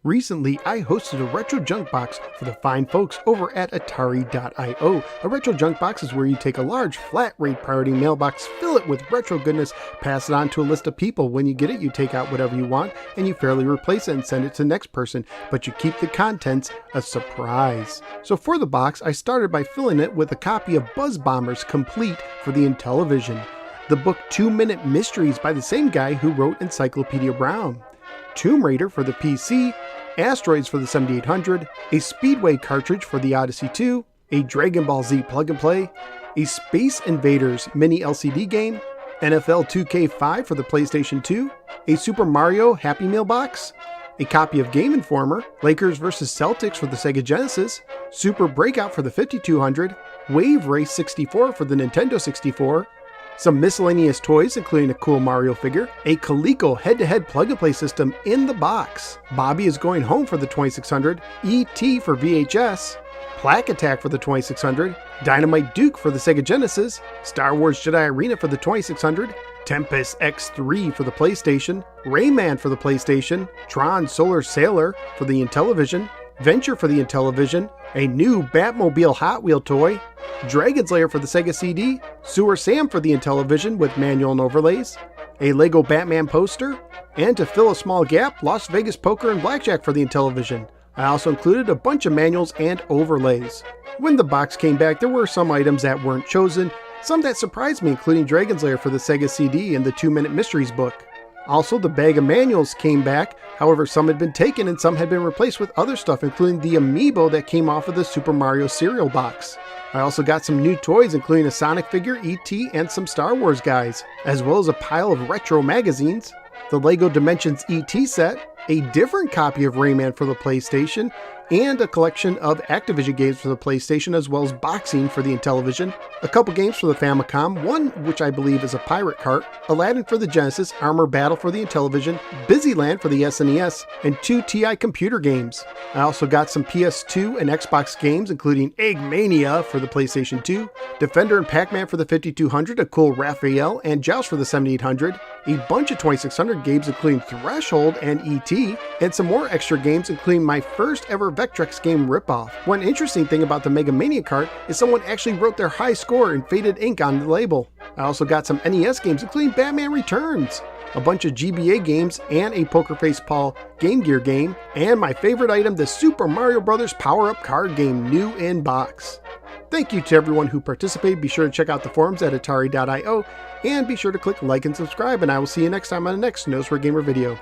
Recently, I hosted a retro junk box for the fine folks over at Atari.io. A retro junk box is where you take a large, flat-rate priority mailbox, fill it with retro goodness, pass it on to a list of people. When you get it, you take out whatever you want, and you fairly replace it and send it to the next person, but you keep the contents a surprise. So for the box, I started by filling it with a copy of Buzz Bombers Complete for the Intellivision, the book 2-Minute Mysteries by the same guy who wrote Encyclopedia Brown, Tomb Raider for the PC, Asteroids for the 7800, a Speedway cartridge for the Odyssey 2, a Dragon Ball Z plug-and-play, a Space Invaders mini LCD game, NFL 2K5 for the PlayStation 2, a Super Mario Happy Meal box, a copy of Game Informer, Lakers vs. Celtics for the Sega Genesis, Super Breakout for the 5200, Wave Race 64 for the Nintendo 64, some miscellaneous toys including a cool Mario figure, a Coleco head-to-head plug-and-play system in the box, Bobby Is Going Home for the 2600, E.T. for VHS, Plaque Attack for the 2600, Dynamite Duke for the Sega Genesis, Star Wars Jedi Arena for the 2600, Tempest X3 for the PlayStation, Rayman for the PlayStation, Tron Solar Sailor for the Intellivision, Venture for the Intellivision, a new Batmobile Hot Wheel toy, Dragon's Lair for the Sega CD, Sewer Sam for the Intellivision with manual and overlays, a Lego Batman poster, and to fill a small gap, Las Vegas Poker and Blackjack for the Intellivision. I also included a bunch of manuals and overlays. When the box came back, there were some items that weren't chosen, some that surprised me, including Dragon's Lair for the Sega CD and the 2-Minute Mysteries book. Also, the bag of manuals came back, however some had been taken and some had been replaced with other stuff, including the amiibo that came off of the Super Mario cereal box. I also got some new toys, including a Sonic figure, E.T., and some Star Wars guys, as well as a pile of retro magazines, the LEGO Dimensions E.T. set, a different copy of Rayman for the PlayStation, and a collection of Activision games for the PlayStation, as well as boxing for the Intellivision, a couple games for the Famicom, one which I believe is a pirate cart, Aladdin for the Genesis, Armor Battle for the Intellivision, Busyland for the SNES, and 2 TI computer games. I also got some PS2 and Xbox games, including Eggmania for the PlayStation 2, Defender and Pac-Man for the 5200, a cool Raphael, and Joust for the 7800, a bunch of 2600 games including Threshold and E.T., and some more extra games including my first ever Vectrex game ripoff. One interesting thing about the Mega Mania cart is someone actually wrote their high score in faded ink on the label. I also got some NES games including Batman Returns, a bunch of GBA games, and a Poker Face Paul Game Gear game, and my favorite item, the Super Mario Bros. Power-Up card game, new in box. Thank you to everyone who participated. Be sure to check out the forums at Atari.io, and be sure to click like and subscribe, and I will see you next time on the next Nose for a Gamer video.